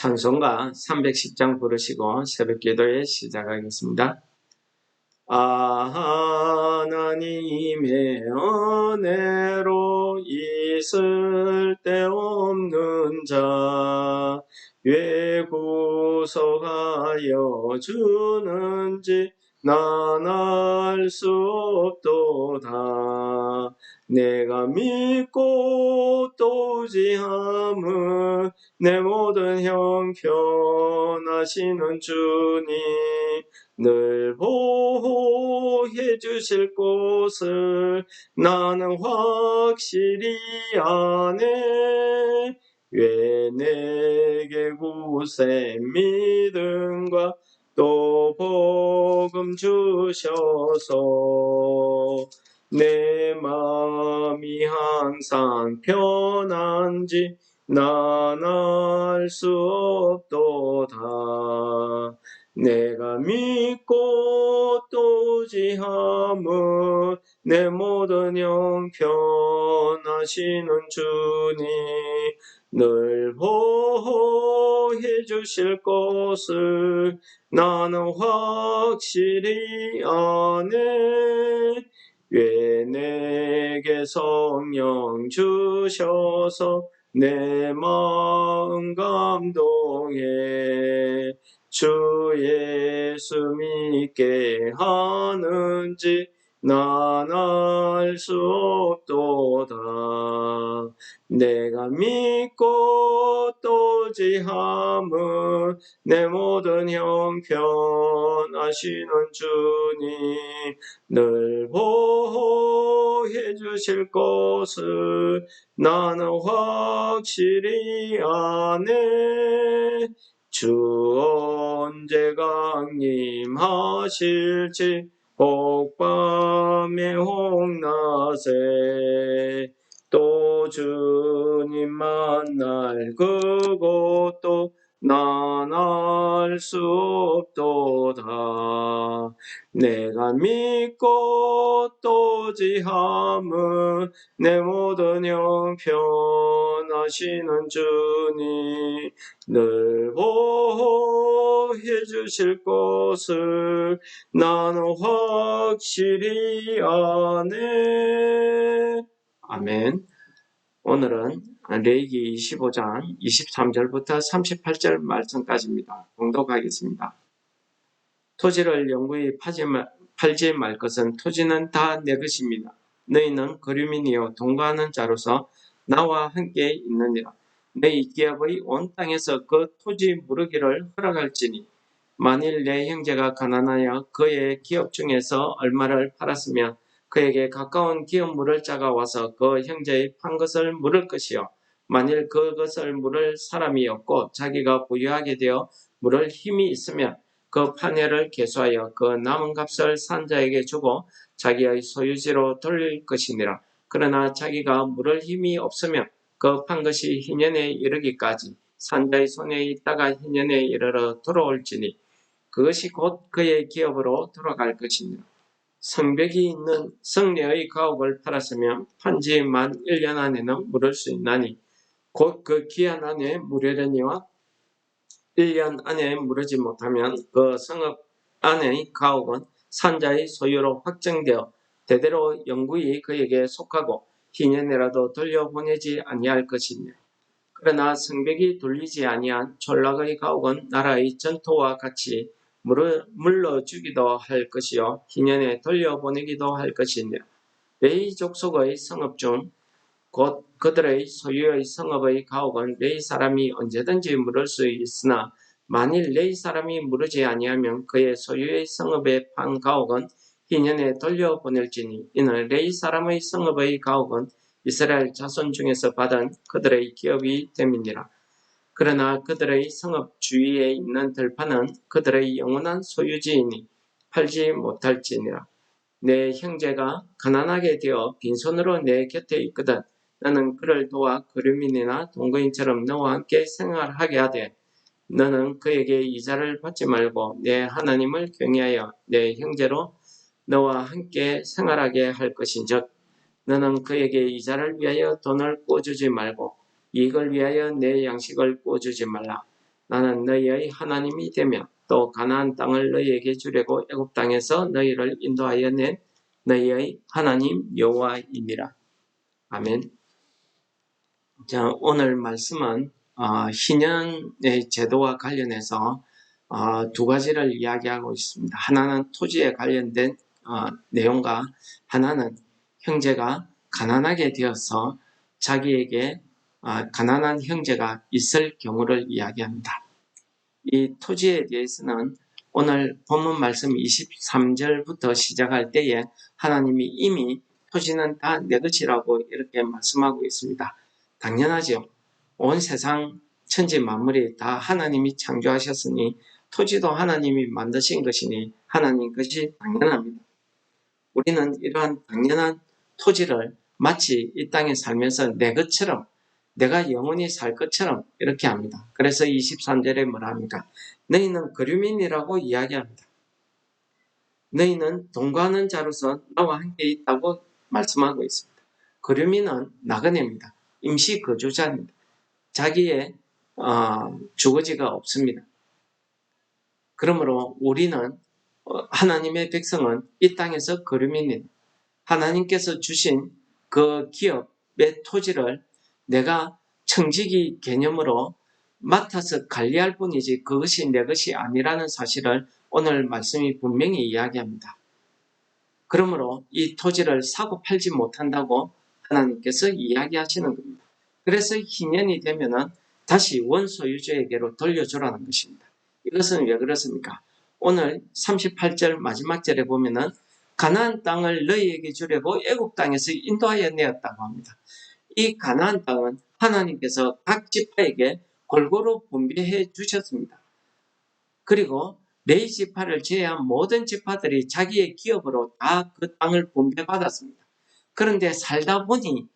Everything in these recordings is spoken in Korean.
찬송가 310장 부르시고 새벽기도에 시작하겠습니다. 하나님의 은혜로 있을 데 없는 자 왜 구속하여 주는지 난 알 수 없도다. 내가 믿고 또 의지함은 내 모든 형편하시는 주님 늘 보호해 주실 곳을 나는 확실히 아네. 왜 내게 구세 믿음과 또 복음 주셔서 내 마음이 항상 편한지 난 알 수 없도다. 내가 믿고 또 의지함은 내 모든 형편하시는 주님 늘 보호해 주실 것을 나는 확실히 아네. 왜 내게 성령 주셔서 내 마음 감동해 주 예수 믿게 하는지 난 알 수 없도다. 내가 믿고 또 의지함은 내 모든 형편하시는 주님 늘 보호해 주실 것을 나는 확실히 아네. 주 언제 강림하실지 혹밤에 혹낮에 또 주님 만날 그곳도 난 알 수 없도다. 내가 믿고 또 의지함은 내 모든 형편하시는 주님 늘 보호해 주실 것을 나는 확실히 아네. 아멘. 오늘은 레위기 25장 23절부터 38절 말씀까지입니다. 봉독하겠습니다. 토지를 영구히 팔지 말 것은 토지는 다 내 것입니다. 너희는 거류민이요 동거하는 자로서 나와 함께 있느니라. 너희 기업의 온 땅에서 그 토지 무르기를 허락할지니 만일 내 형제가 가난하여 그의 기업 중에서 얼마를 팔았으면 그에게 가까운 기업 물을 자가 와서 그 형제의 판 것을 물을 것이요 만일 그것을 물을 사람이 없고 자기가 부유하게 되어 물을 힘이 있으면 그 판회를 계수하여 그 남은 값을 산자에게 주고 자기의 소유지로 돌릴 것이니라. 그러나 자기가 물을 힘이 없으면 그 판 것이 희년에 이르기까지 산자의 손에 있다가 희년에 이르러 돌아올지니 그것이 곧 그의 기업으로 돌아갈 것이니라. 성벽이 있는 성내의 가옥을 팔았으면 판지 만 1년 안에는 물을 수 있나니 곧 그 기한 안에 물으려니와 1년 안에 무르지 못하면 그 성읍 안의 가옥은 산자의 소유로 확정되어 대대로 영구히 그에게 속하고 희년이라도 돌려보내지 아니할 것이며 그러나 성벽이 돌리지 아니한 촌락의 가옥은 나라의 전토와 같이 물러주기도 할 것이요 희년에 돌려보내기도 할 것이며 레위 족속의 성읍 중 곧 그들의 소유의 성읍의 가옥은 레위 사람이 언제든지 물을 수 있으나 만일 레위 사람이 물으지 아니하면 그의 소유의 성읍의 판 가옥은 희년에 돌려보낼지니 이는 레위 사람의 성읍의 가옥은 이스라엘 자손 중에서 받은 그들의 기업이 됨이니라. 그러나 그들의 성읍 주위에 있는 들판은 그들의 영원한 소유지이니 팔지 못할지니라. 내 형제가 가난하게 되어 빈손으로 내 곁에 있거든 너는 그를 도와 거류민이나 동거인처럼 너와 함께 생활하게 하되 너는 그에게 이자를 받지 말고 내 하나님을 경외하여 내 형제로 너와 함께 생활하게 할 것인즉 너는 그에게 이자를 위하여 돈을 꿔주지 말고 이익을 위하여 내 양식을 꿔주지 말라. 나는 너희의 하나님이 되며 또 가나안 땅을 너희에게 주려고 애굽 땅에서 너희를 인도하여 낸 너희의 하나님 여호와이니라. 아멘. 자, 오늘 말씀은 희년의 제도와 관련해서 두 가지를 이야기하고 있습니다. 하나는 토지에 관련된 내용과 하나는 형제가 가난하게 되어서 자기에게 가난한 형제가 있을 경우를 이야기합니다. 이 토지에 대해서는 오늘 본문 말씀 23절부터 시작할 때에 하나님이 이미 토지는 다 내 것이라고 이렇게 말씀하고 있습니다. 당연하죠. 온 세상 천지 만물이 다 하나님이 창조하셨으니 토지도 하나님이 만드신 것이니 하나님 것이 당연합니다. 우리는 이러한 당연한 토지를 마치 이 땅에 살면서 내 것처럼 내가 영원히 살 것처럼 이렇게 합니다. 그래서 23절에 뭐라 합니까? 너희는 거류민이라고 이야기합니다. 너희는 동거하는 자로서 나와 함께 있다고 말씀하고 있습니다. 거류민은 나그네입니다. 임시 거주자입니다. 자기의 주거지가 없습니다. 그러므로 우리는 하나님의 백성은 이 땅에서 거류민입니다. 하나님께서 주신 그 기업의 토지를 내가 청지기 개념으로 맡아서 관리할 뿐이지 그것이 내 것이 아니라는 사실을 오늘 말씀이 분명히 이야기합니다. 그러므로 이 토지를 사고 팔지 못한다고 하나님께서 이야기하시는 겁니다. 그래서 희년이 되면은 다시 원소유주에게로 돌려주라는 것입니다. 이것은 왜 그렇습니까? 오늘 38절 마지막 절에 보면은 가나안 땅을 너희에게 주려고 애굽 땅에서 인도하여 내었다고 합니다. 이 가나안 땅은 하나님께서 각 지파에게 골고루 분배해 주셨습니다. 그리고 레위 지파를 제외한 모든 지파들이 자기의 기업으로 다 그 땅을 분배받았습니다. 그런데 살다 보니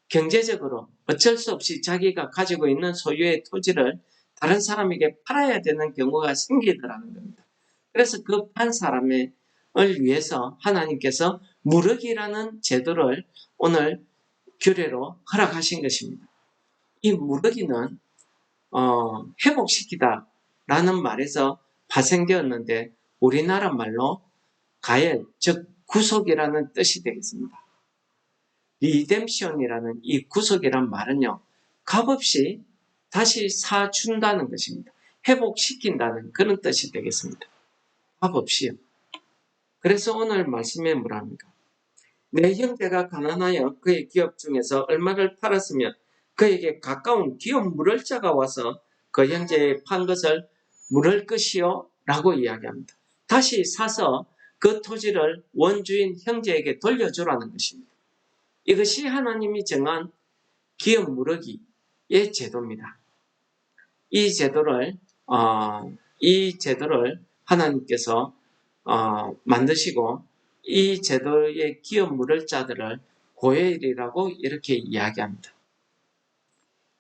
경제적으로 어쩔 수 없이 자기가 가지고 있는 소유의 토지를 다른 사람에게 팔아야 되는 경우가 생기더라는 겁니다. 그래서 그 판 사람을 위해서 하나님께서 무럭이라는 제도를 오늘 규례로 허락하신 것입니다. 이 무럭이는 회복시키다 라는 말에서 파생되었는데 우리나라 말로 가엘, 즉 구속이라는 뜻이 되겠습니다. 리뎀션이라는 이 구속이란 말은요, 값없이 다시 사준다는 것입니다. 회복시킨다는 그런 뜻이 되겠습니다. 값없이요. 그래서 오늘 말씀에 뭐라 합니까? 내 형제가 가난하여 그의 기업 중에서 얼마를 팔았으면 그에게 가까운 기업 물을 자가 와서 그 형제의 판 것을 물을 것이요 라고 이야기합니다. 다시 사서 그 토지를 원주인 형제에게 돌려주라는 것입니다. 이것이 하나님이 정한 기업 무르기의 제도입니다. 이 제도를 하나님께서 만드시고 이 제도의 기업 물을 자들을 고엘이라고 이렇게 이야기합니다.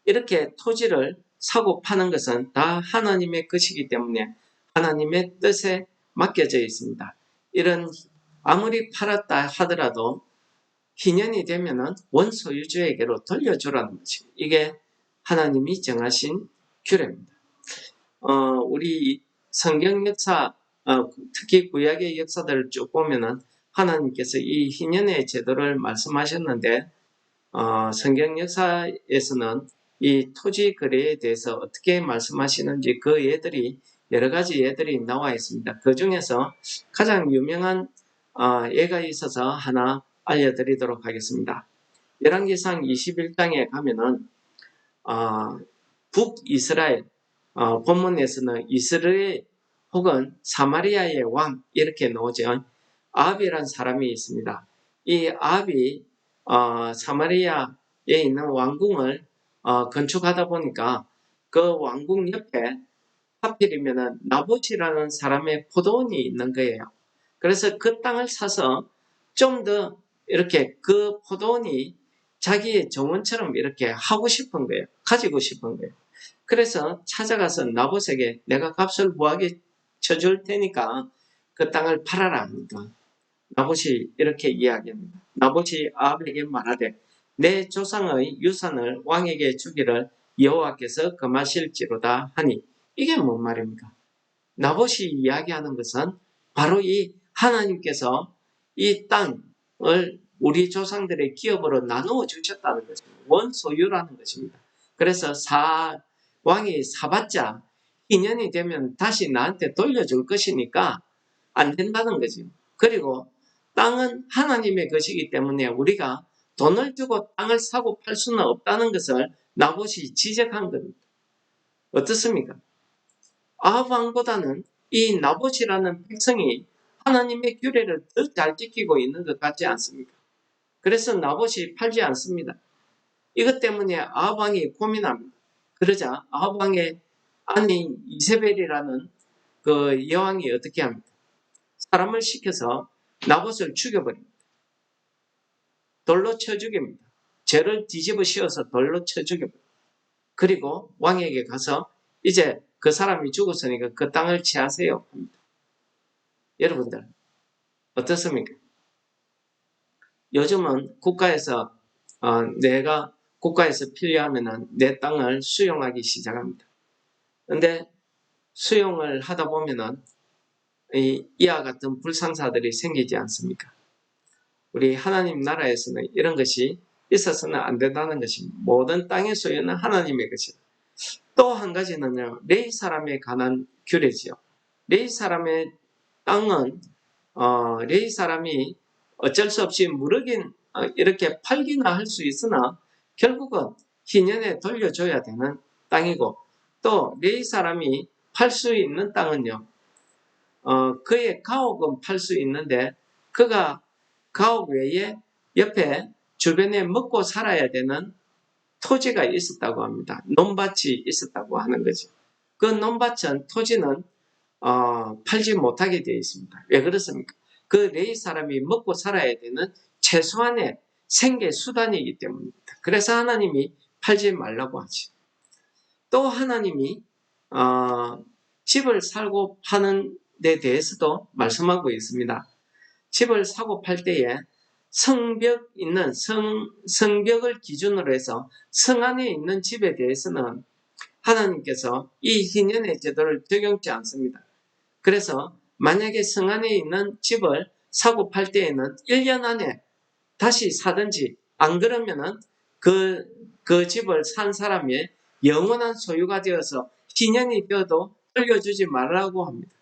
이렇게 토지를 사고 파는 것은 다 하나님의 것이기 때문에 하나님의 뜻에 맡겨져 있습니다. 이런 아무리 팔았다 하더라도 희년이 되면은 원소유주에게로 돌려주라는 것입니다. 이게 하나님이 정하신 규례입니다. 우리 성경 역사, 특히 구약의 역사들을 쭉 보면은 하나님께서 이 희년의 제도를 말씀하셨는데, 성경 역사에서는 이 토지 거래에 대해서 어떻게 말씀하시는지 그 예들이 여러 가지 예들이 나와 있습니다. 그 중에서 가장 유명한 예가 있어서 하나 알려드리도록 하겠습니다. 열왕기상 21장에 가면은 북이스라엘 본문에서는 이스라엘 혹은 사마리아의 왕 이렇게 나오죠. 아합이라는 사람이 있습니다. 이 아합이 사마리아에 있는 왕궁을 건축하다 보니까 그 왕궁 옆에 하필이면 나봇이라는 사람의 포도원이 있는 거예요. 그래서 그 땅을 사서 좀 더 이렇게 그 포도원이 자기의 정원처럼 이렇게 하고 싶은 거예요. 가지고 싶은 거예요. 그래서 찾아가서 나봇에게 내가 값을 후하게 쳐줄 테니까 그 땅을 팔아라 합니다. 나봇이 이렇게 이야기합니다. 나봇이 아합에게 말하되 내 조상의 유산을 왕에게 주기를 여호와께서 금하실지로다 하니 이게 뭔 말입니까? 나봇이 이야기하는 것은 바로 이 하나님께서 이 땅을 우리 조상들의 기업으로 나누어 주셨다는 것입니다. 원소유라는 것입니다. 그래서 왕이 사봤자 2년이 되면 다시 나한테 돌려줄 것이니까 안 된다는 거죠. 그리고 땅은 하나님의 것이기 때문에 우리가 돈을 주고 땅을 사고 팔 수는 없다는 것을 나봇이 지적한 겁니다. 어떻습니까? 아합 왕보다는 이 나봇이라는 백성이 하나님의 규례를 더 잘 지키고 있는 것 같지 않습니까? 그래서 나봇이 팔지 않습니다. 이것 때문에 아합 왕이 고민합니다. 그러자 아합 왕의 아내인 이세벨이라는 그 여왕이 어떻게 합니까? 사람을 시켜서 나봇을 죽여버립니다. 돌로 쳐 죽입니다. 죄를 뒤집어 씌워서 돌로 쳐 죽여버립니다. 그리고 왕에게 가서 이제 그 사람이 죽었으니까 그 땅을 취하세요 합니다. 여러분들 어떻습니까? 요즘은 국가에서 내가 국가에서 필요하면 내 땅을 수용하기 시작합니다. 근데 수용을 하다 보면은 이와 같은 불상사들이 생기지 않습니까? 우리 하나님 나라에서는 이런 것이 있어서는 안 된다는 것입니다. 모든 땅의 소유는 하나님의 것이다. 또 한 가지는요, 레위 사람에 관한 규례지요. 레위 사람의 땅은 레위 사람이 어쩔 수 없이 무르긴 이렇게 팔기나 할 수 있으나 결국은 희년에 돌려줘야 되는 땅이고, 또 레위 사람이 팔 수 있는 땅은요, 그의 가옥은 팔 수 있는데 그가 가옥 외에 옆에 주변에 먹고 살아야 되는 토지가 있었다고 합니다. 논밭이 있었다고 하는 거죠. 그 논밭은 토지는 팔지 못하게 되어 있습니다. 왜 그렇습니까? 그 레위 사람이 먹고 살아야 되는 최소한의 생계 수단이기 때문입니다. 그래서 하나님이 팔지 말라고 하죠. 또 하나님이 집을 살고 파는 데 대해서도 말씀하고 있습니다. 집을 사고 팔 때에 성벽 있는 성벽을 기준으로 해서 성 안에 있는 집에 대해서는 하나님께서 이 희년의 제도를 적용치 않습니다. 그래서 만약에 성 안에 있는 집을 사고 팔 때에는 1년 안에 다시 사든지 안 그러면은 그 집을 산 사람의 영원한 소유가 되어서 희년이 되어도 돌려주지 말라고 합니다.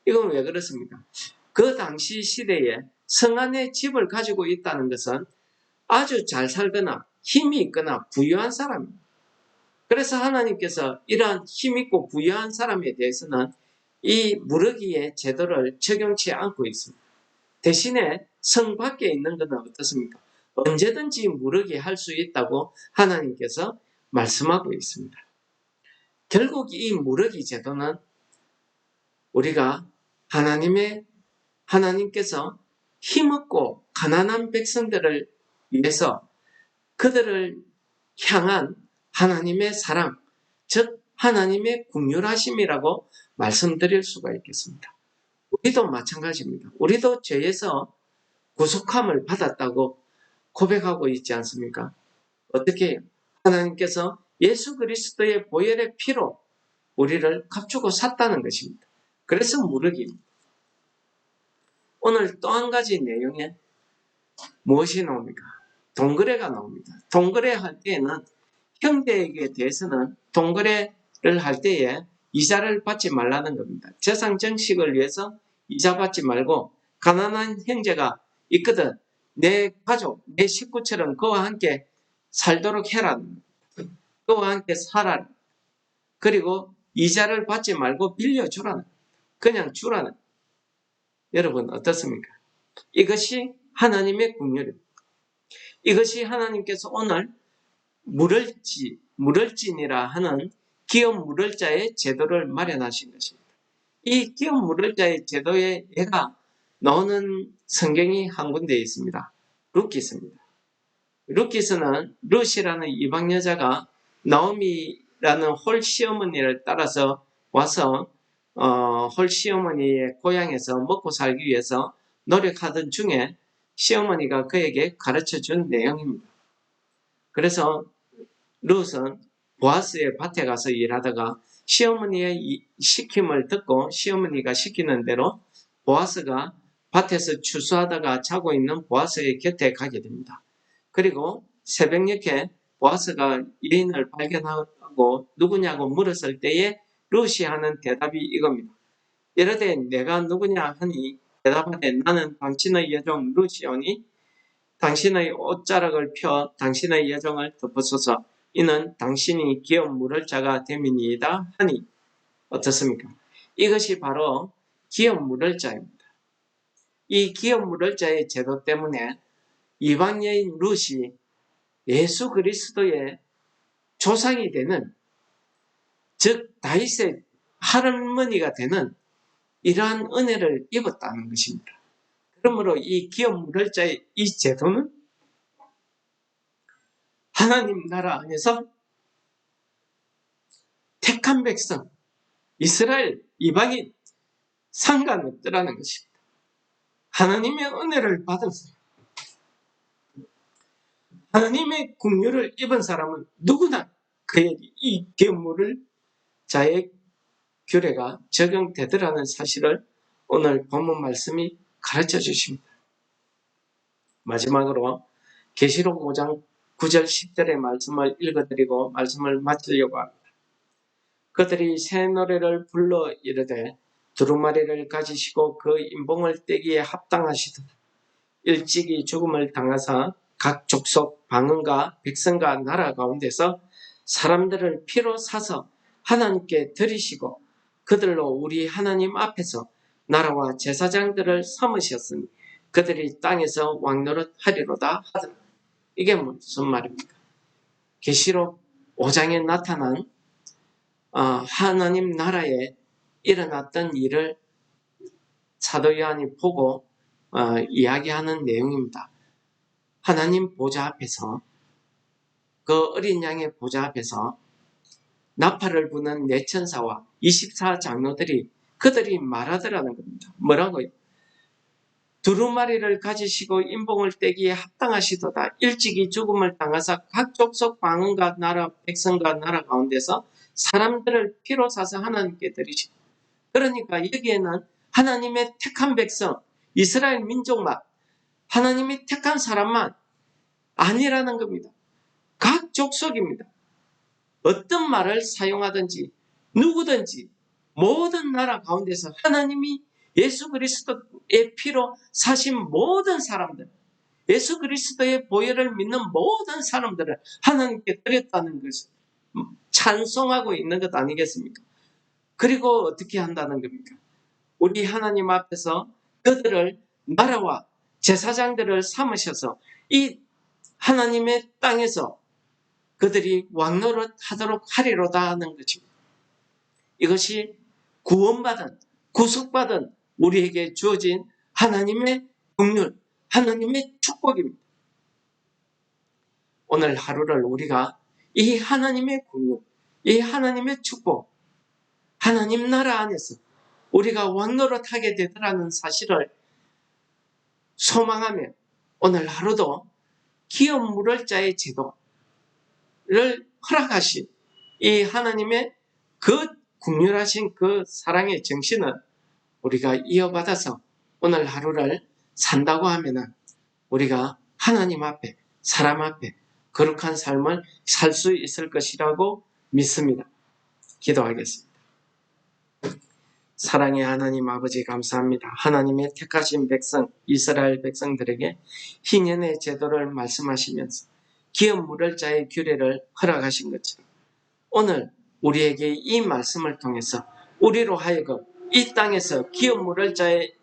이건 왜 그렇습니까? 그 당시 시대에 성 안에 집을 가지고 있다는 것은 아주 잘 살거나 힘이 있거나 부유한 사람입니다. 그래서 하나님께서 이러한 힘있고 부유한 사람에 대해서는 이 무르기의 제도를 적용치 않고 있습니다. 대신에 성 밖에 있는 것은 어떻습니까? 언제든지 무르기 할 수 있다고 하나님께서 말씀하고 있습니다. 결국 이 무르기 제도는 우리가 하나님께서 힘없고 가난한 백성들을 위해서 그들을 향한 하나님의 사랑, 즉 하나님의 긍휼하심이라고 말씀드릴 수가 있겠습니다. 우리도 마찬가지입니다. 우리도 죄에서 구속함을 받았다고 고백하고 있지 않습니까? 어떻게 해요? 하나님께서 예수 그리스도의 보혈의 피로 우리를 값주고 샀다는 것입니다. 그래서 무르기입니다. 오늘 또 한 가지 내용에 무엇이 나옵니까? 동거래가 나옵니다. 동거래 할 때에는 형제에게 대해서는 동거래를 할 때에 이자를 받지 말라는 겁니다. 재산 정식을 위해서 이자 받지 말고 가난한 형제가 있거든 내 가족, 내 식구처럼 그와 함께 살도록 해라. 그와 함께 살아라. 그리고 이자를 받지 말고 빌려주라는 그냥 주라는. 여러분 어떻습니까? 이것이 하나님의 긍휼입니다. 이것이 하나님께서 오늘 물을진이라 하는 기업 물을자의 제도를 마련하신 것입니다. 이 기업 물을자의 제도의 예가 나오는 성경이 한 군데 있습니다. 룻기스입니다. 룻기스는 룻이라는 이방 여자가 나오미라는 홀 시어머니를 따라서 와서 홀 시어머니의 고향에서 먹고 살기 위해서 노력하던 중에 시어머니가 그에게 가르쳐준 내용입니다. 그래서 룻은 보아스의 밭에 가서 일하다가 시어머니의 시킴을 듣고 시어머니가 시키는 대로 보아스가 밭에서 추수하다가 자고 있는 보아스의 곁에 가게 됩니다. 그리고 새벽녘에 보아스가 여인을 발견하고 누구냐고 물었을 때에 룻이 하는 대답이 이겁니다. 이르되 내가 누구냐 하니 대답하되 나는 당신의 여종 룻이오니 당신의 옷자락을 펴 당신의 여종을 덮으소서. 이는 당신이 기업 물을 자가 됨이니이다 하니 어떻습니까? 이것이 바로 기업 물을 자입니다. 이 기업 물을 자의 제도 때문에 이방 여인 룻이 예수 그리스도의 조상이 되는, 즉 다윗의 할머니가 되는 이러한 은혜를 입었다는 것입니다. 그러므로 이 기업 물을 자의 이 제도는 하나님 나라 안에서 택한 백성, 이스라엘, 이방인 상관없더라는 것입니다. 하나님의 은혜를 받은 사람, 하나님의 긍휼을 입은 사람은 누구나 그에게 이 기업 물을 자의 규례가 적용되더라는 사실을 오늘 본문 말씀이 가르쳐 주십니다. 마지막으로 계시록 5장 9절 10절의 말씀을 읽어드리고 말씀을 마치려고 합니다. 그들이 새 노래를 불러 이르되 두루마리를 가지시고 그 인봉을 떼기에 합당하시도다. 일찍이 죽음을 당하사 각 족속 방언과 백성과 나라 가운데서 사람들을 피로 사서 하나님께 드리시고 그들로 우리 하나님 앞에서 나라와 제사장들을 삼으셨으니 그들이 땅에서 왕노릇 하리로다 하더라. 이게 무슨 말입니까? 계시록 5장에 나타난 하나님 나라에 일어났던 일을 사도 요한이 보고 이야기하는 내용입니다. 하나님 보좌 앞에서, 그 어린 양의 보좌 앞에서 나팔을 부는 네 천사와 24장로들이 그들이 말하더라는 겁니다. 뭐라고요? 두루마리를 가지시고 인봉을 떼기에 합당하시도다. 일찍이 죽음을 당하사 각 족속 방언과 나라 백성과 나라 가운데서 사람들을 피로 사서 하나님께 드리시고, 그러니까 여기에는 하나님의 택한 백성, 이스라엘 민족만, 하나님이 택한 사람만 아니라는 겁니다. 각 족속입니다. 어떤 말을 사용하든지 누구든지 모든 나라 가운데서 하나님이 예수 그리스도의 피로 사신 모든 사람들, 예수 그리스도의 보혈을 믿는 모든 사람들을 하나님께 드렸다는 것을 찬송하고 있는 것 아니겠습니까? 그리고 어떻게 한다는 겁니까? 우리 하나님 앞에서 그들을 나라와 제사장들을 삼으셔서 이 하나님의 땅에서 그들이 왕노릇 하도록 하리로다 하는 것입니다. 이것이 구원받은, 구속받은 우리에게 주어진 하나님의 긍휼, 하나님의 축복입니다. 오늘 하루를 우리가 이 하나님의 긍휼, 이 하나님의 축복, 하나님 나라 안에서 우리가 왕노릇하게 되더라는 사실을 소망하며 오늘 하루도 기업 물을 자의 제도를 허락하신 이 하나님의 그 긍휼하신 그 사랑의 정신을 우리가 이어받아서 오늘 하루를 산다고 하면은 우리가 하나님 앞에, 사람 앞에 거룩한 삶을 살 수 있을 것이라고 믿습니다. 기도하겠습니다. 사랑의 하나님 아버지 감사합니다. 하나님의 택하신 백성, 이스라엘 백성들에게 희년의 제도를 말씀하시면서 기업 물을 자의 규례를 허락하신 것처럼 오늘 우리에게 이 말씀을 통해서 우리로 하여금 이 땅에서 기업 물을 자의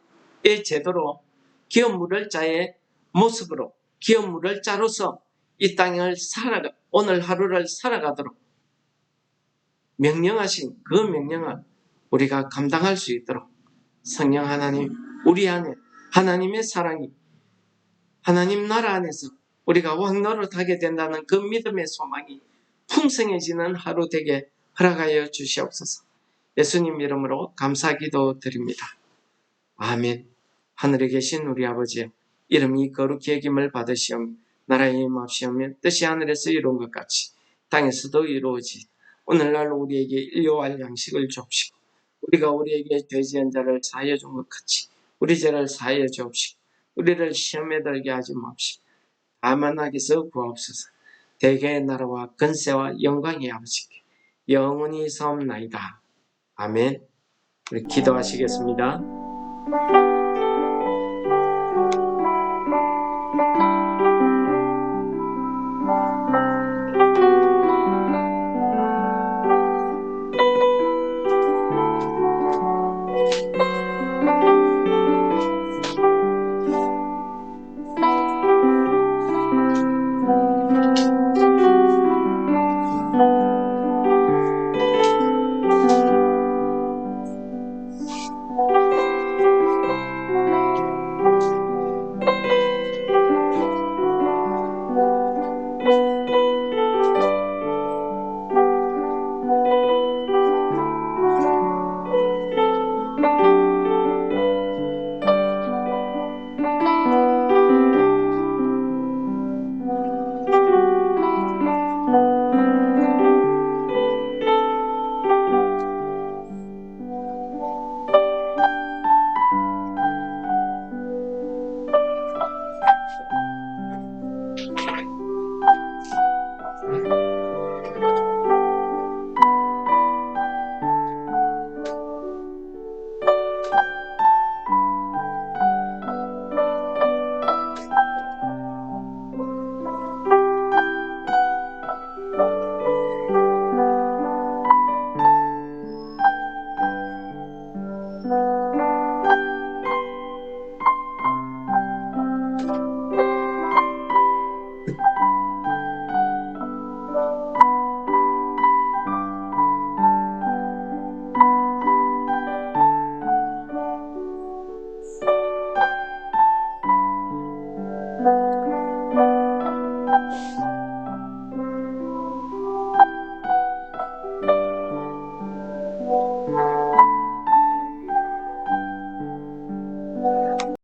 제도로, 기업 물을 자의 모습으로, 기업 물을 자로서 이 땅을 오늘 하루를 살아가도록 명령하신 그 명령을 우리가 감당할 수 있도록 성령 하나님, 우리 안에 하나님의 사랑이 하나님 나라 안에서 우리가 왕노릇하게 된다는 그 믿음의 소망이 풍성해지는 하루 되게 허락하여 주시옵소서. 예수님 이름으로 감사기도 드립니다. 아멘. 하늘에 계신 우리 아버지, 이름이 거룩히 여김을 받으시오며 나라의 임하시오며 뜻이 하늘에서 이룬 것 같이 땅에서도 이루어지 오늘날 우리에게 일용할 양식을 주옵시고 우리가 우리에게 죄지은 자를 사하여 준 것 같이 우리 죄를 사하여 주옵시고 우리를 시험에 들게 하지 마옵시고 다만 악에서 구하옵소서. 대개의 나라와 근세와 영광의 아버지께 영원히 사옵나이다. 아멘. 우리 기도하시겠습니다.